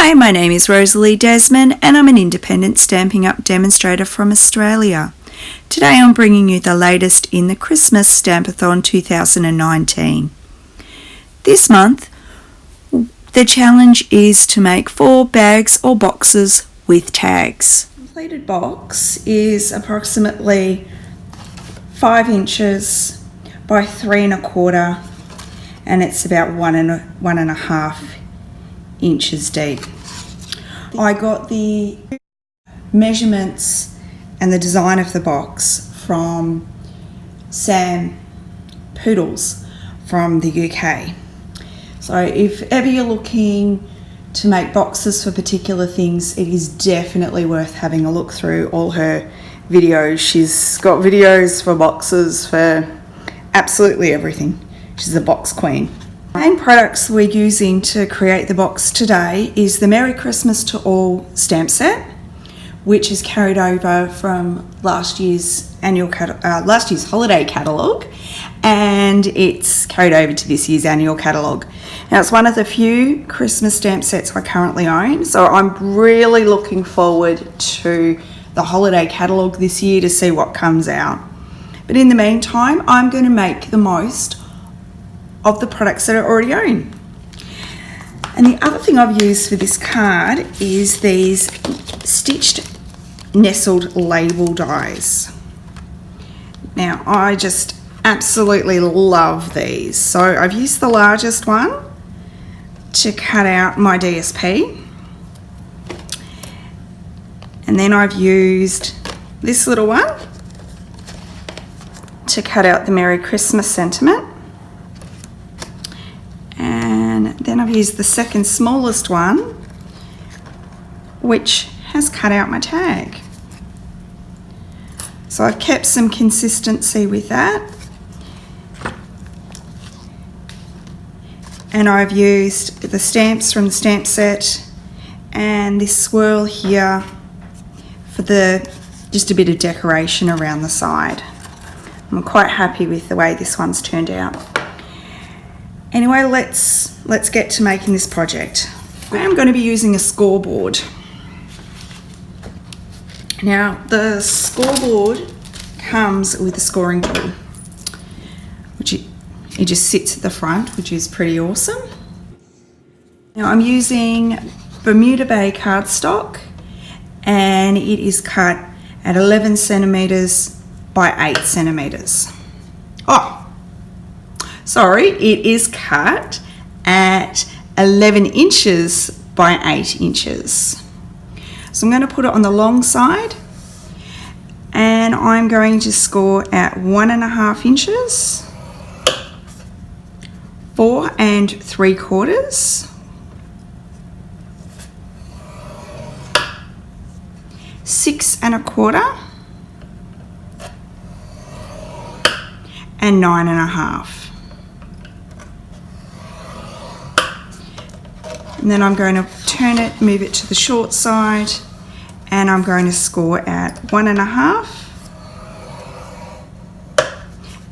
Hi, my name is Rosalie Desmond and I'm an independent Stampin' Up! Demonstrator from Australia. Today I'm bringing you the latest in the Christmas Stampathon 2019. This month the challenge is to make 4 bags or boxes with tags. The completed box is approximately 5 inches by 3 1/4 and it's about 1.5 inches deep. I got the measurements and the design of the box from Sam Poodles from the UK. So if ever you're looking to make boxes for particular things, it is definitely worth having a look through all her videos. She's got videos for boxes for absolutely everything. She's a box queen. The main products we're using to create the box today is the Merry Christmas to All stamp set, which is carried over from last year's holiday catalogue, and it's carried over to this year's annual catalogue. Now it's one of the few Christmas stamp sets I currently own, so I'm really looking forward to the holiday catalogue this year to see what comes out. But in the meantime, I'm going to make the most of the products that I already own. And the other thing I've used for this card is these stitched nestled label dies. Now I just absolutely love these. So I've used the largest one to cut out my DSP, and then I've used this little one to cut out the Merry Christmas sentiment. And then I've used the second smallest one, which has cut out my tag. So I've kept some consistency with that. And I've used the stamps from the stamp set and this swirl here for just a bit of decoration around the side. I'm quite happy with the way this one's turned out. Anyway, let's get to making this project. I'm going to be using a scoreboard. Now the scoreboard comes with a scoring tool, which it just sits at the front, which is pretty awesome. Now I'm using Bermuda Bay cardstock, and it is cut at 11 centimeters by 8 centimeters. Sorry, it is cut at 11 inches by 8 inches. So I'm going to put it on the long side, and I'm going to score at 1.5 inches, 4 3/4, 6 1/4, and 9 1/2. And then I'm going to turn it, move it to the short side, and I'm going to score at 1.5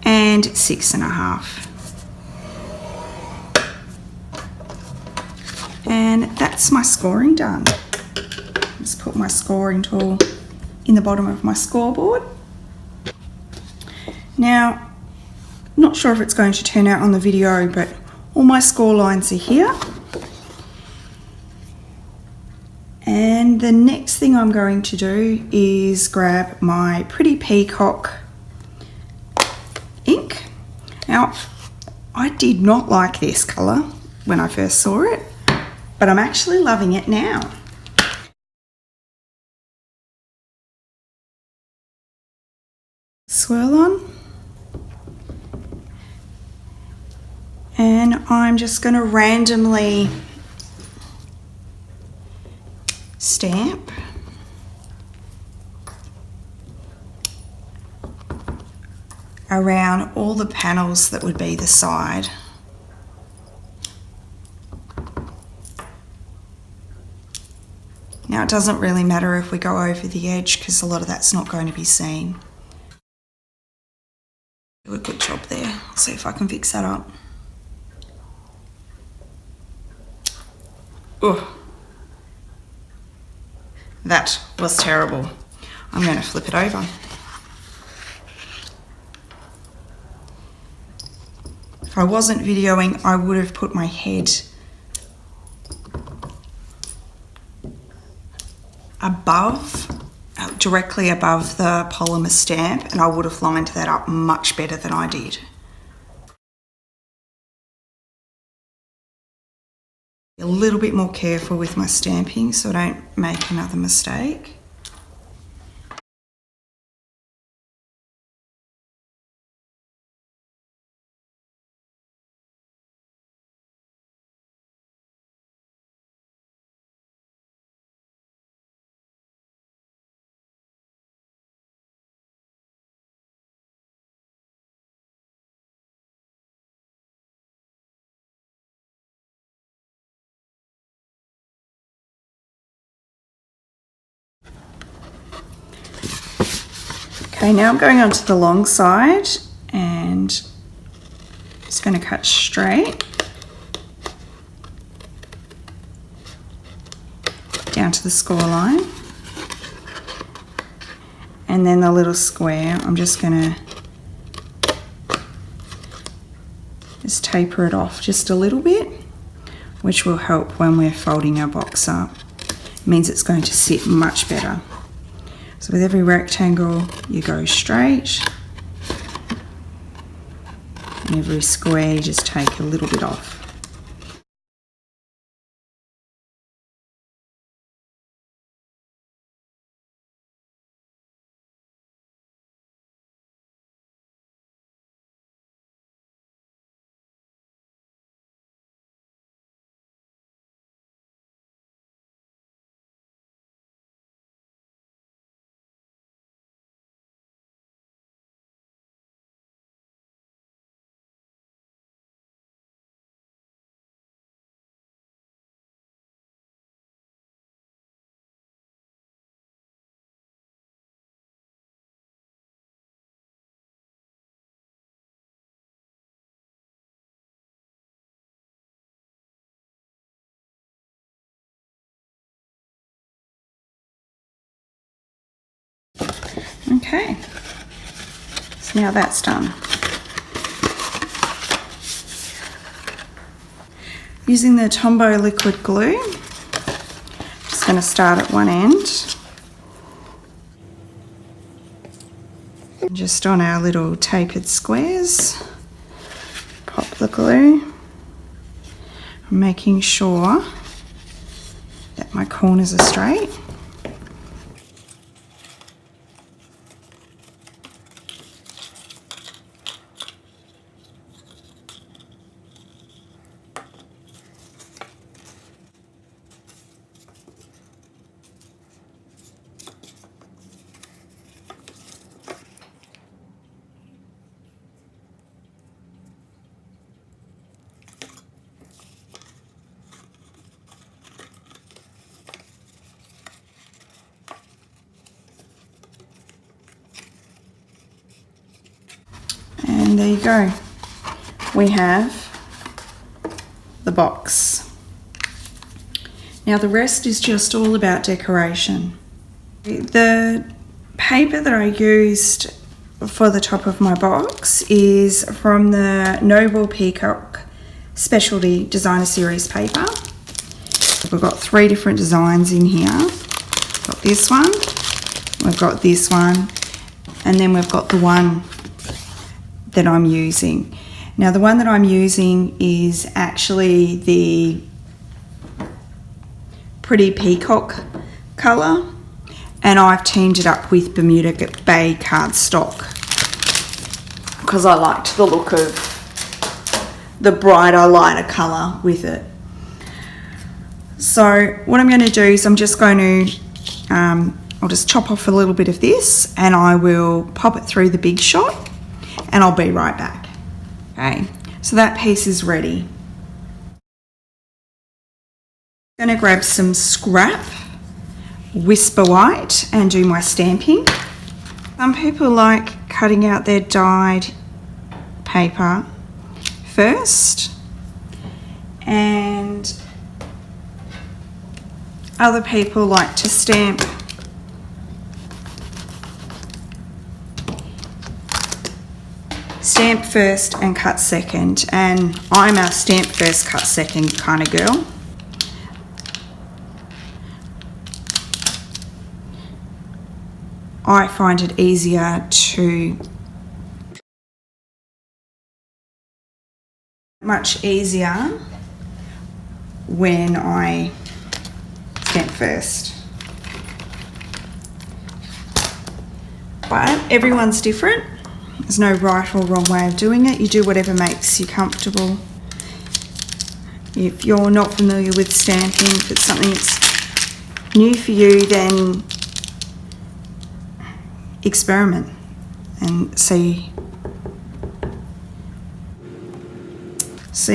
and 6 1/2. And that's my scoring done. Just put my scoring tool in the bottom of my scoreboard. Now, not sure if it's going to turn out on the video, but all my score lines are here. And the next thing I'm going to do is grab my Pretty Peacock ink. Now, I did not like this colour when I first saw it, but I'm actually loving it now. Swirl on. And I'm just going to randomly stamp around all the panels that would be the side. Now it doesn't really matter if we go over the edge because a lot of that's not going to be seen. Do a good job there. I'll see if I can fix that up. Oh, That was terrible. I'm going to flip it over. If I wasn't videoing, I would have put my head directly above the polymer stamp, and I would have lined that up much better than I did. A little bit more careful with my stamping so I don't make another mistake. Okay, now I'm going on to the long side and just going to cut straight down to the score line, and then the little square I'm just going to just taper it off just a little bit, which will help when we're folding our box up. It means it's going to sit much better. So with every rectangle you go straight, and every square you just take a little bit off. Okay, so now that's done. Using the Tombow liquid glue, just going to start at one end. Just on our little tapered squares, pop the glue, making sure that my corners are straight. And there you go, we have the box. Now the rest is just all about decoration. The paper that I used for the top of my box is from the Noble Peacock Specialty Designer Series paper. We've got 3 different designs in here. We've got this one, we've got this one, and then we've got the one that I'm using. Now the one that I'm using is actually the Pretty Peacock colour, and I've teamed it up with Bermuda Bay cardstock because I liked the look of the brighter, lighter colour with it. So what I'm going to do is I'm just going to I'll just chop off a little bit of this and I will pop it through the Big Shot, and I'll be right back. Okay, so that piece is ready. I'm going to grab some scrap Whisper White and do my stamping. Some people like cutting out their dyed paper first, and other people like to stamp stamp first and cut second, and I'm a stamp first, cut second kind of girl. I find it easier to, much easier when I stamp first. But everyone's different. There's no right or wrong way of doing it. You do whatever makes you comfortable. If you're not familiar with stamping, if it's something that's new for you, then experiment and see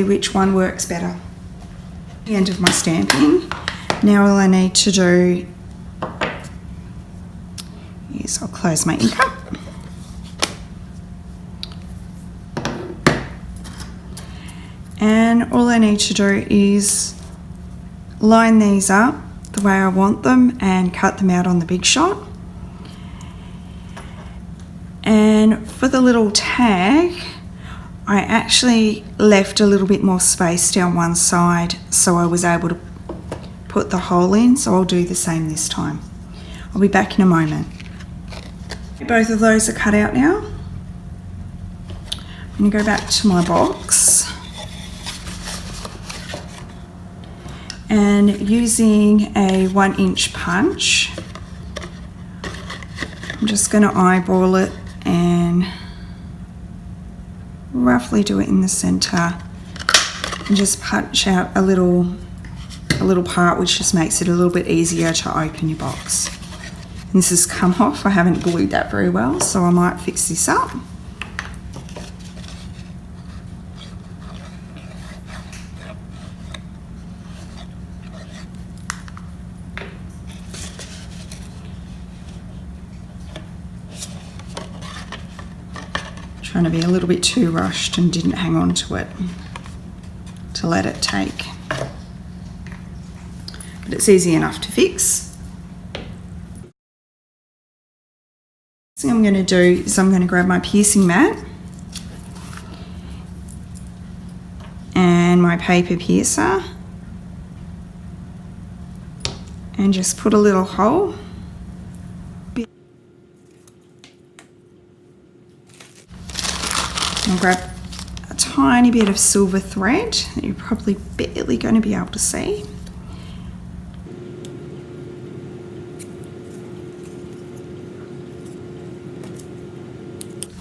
which one works better. The end of my stamping. Now all I need to do is I'll close my ink up. And all I need to do is line these up the way I want them and cut them out on the big shot. And for the little tag, I actually left a little bit more space down one side so I was able to put the hole in, so I'll do the same this time. I'll be back in a moment. Both of those are cut out now. I'm going to go back to my box. And using a 1-inch punch, I'm just going to eyeball it and roughly do it in the center and just punch out a little part, which just makes it a little bit easier to open your box. And this has come off. I haven't glued that very well, so I might fix this up. Trying to be a little bit too rushed and didn't hang on to it to let it take. But it's easy enough to fix. Next thing I'm going to do is I'm going to grab my piercing mat and my paper piercer and just put a little hole. I'll grab a tiny bit of silver thread that you're probably barely going to be able to see.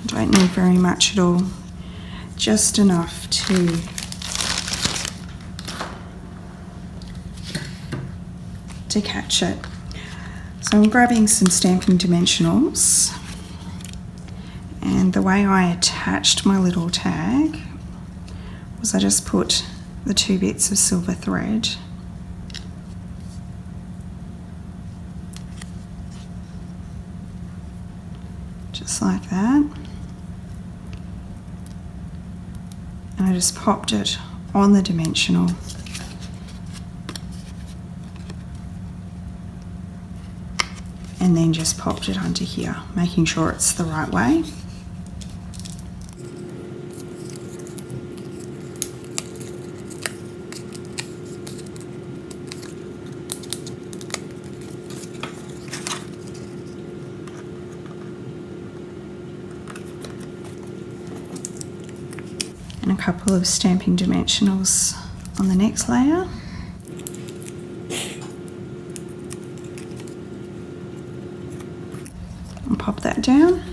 Don't need very much at all, just enough to catch it. So I'm grabbing some stamping dimensionals. And the way I attached my little tag was I just put the 2 bits of silver thread just like that, and I just popped it on the dimensional and then just popped it onto here, making sure it's the right way. And a couple of stamping dimensionals on the next layer. And pop that down.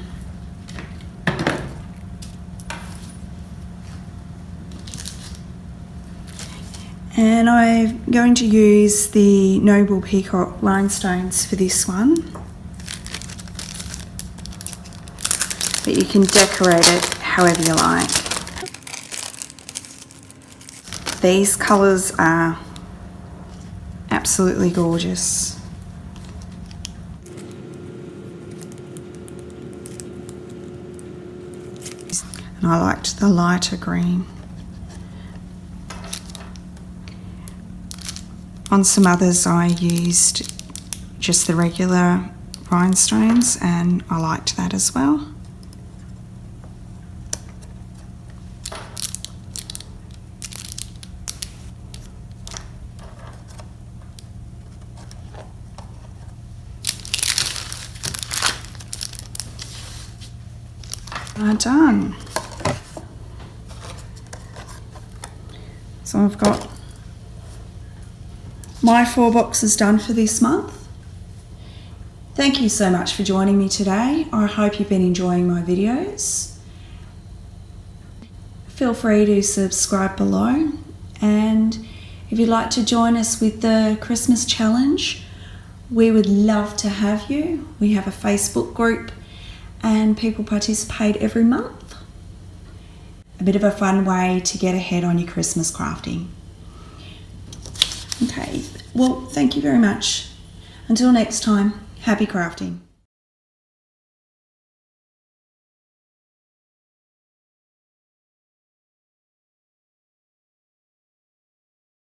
And I'm going to use the Noble Peacock rhinestones for this one. But you can decorate it however you like. These colours are absolutely gorgeous. And I liked the lighter green. On some others I used just the regular rhinestones and I liked that as well. are done. So I've got my 4 boxes done for this month. Thank you so much for joining me today. I hope you've been enjoying my videos. Feel free to subscribe below, and if you'd like to join us with the Christmas challenge, we would love to have you. We have a Facebook group and people participate every month. A bit of a fun way to get ahead on your Christmas crafting. Okay, well, thank you very much. Until next time, happy crafting.